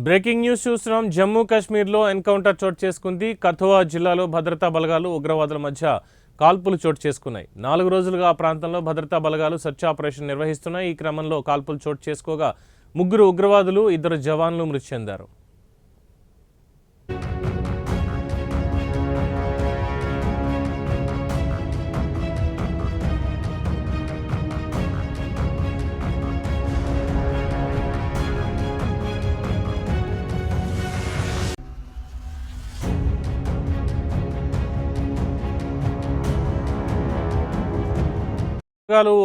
Breaking news చూస్తున్నాం. జమ్మూ కాశ్మీర్లో encounter చోటు చేసుకుంది. కథువా జిల్లాలో భద్రతా బలగాలు ఉగ్రవాదుల మధ్య కాల్పులు చోటు చేసుకున్నాయి. 4 రోజులుగా ఆ ప్రాంతంలో భద్రతా బలగాలు సెర్చ్ ఆపరేషన్ నిర్వహిస్తున్నాయి. ఈ క్రమంలో కాల్పులు చోటు చేసుకోగా 3 ఉగ్రవాదులు 2 జవాన్లు మృతి చెందారు.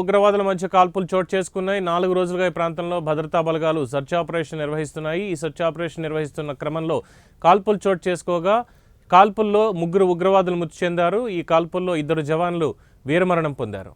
ఉగ్రవాదుల మధ్య కాల్పులు చోటు చేసుకున్నాయి. 4 రోజులుగా ఈ ప్రాంతంలో భద్రతా బలగాలు సెర్చ్ ఆపరేషన్ నిర్వహిస్తున్నాయి. ఈ సెర్చ్ ఆపరేషన్ నిర్వహిస్తున్న క్రమంలో కాల్పులు చోటు చేసుకోగా కాల్పుల్లో 3 ఉగ్రవాదులు మృతి చెందారు. ఈ కాల్పుల్లో 2 జవాన్లు వీరమరణం పొందారు.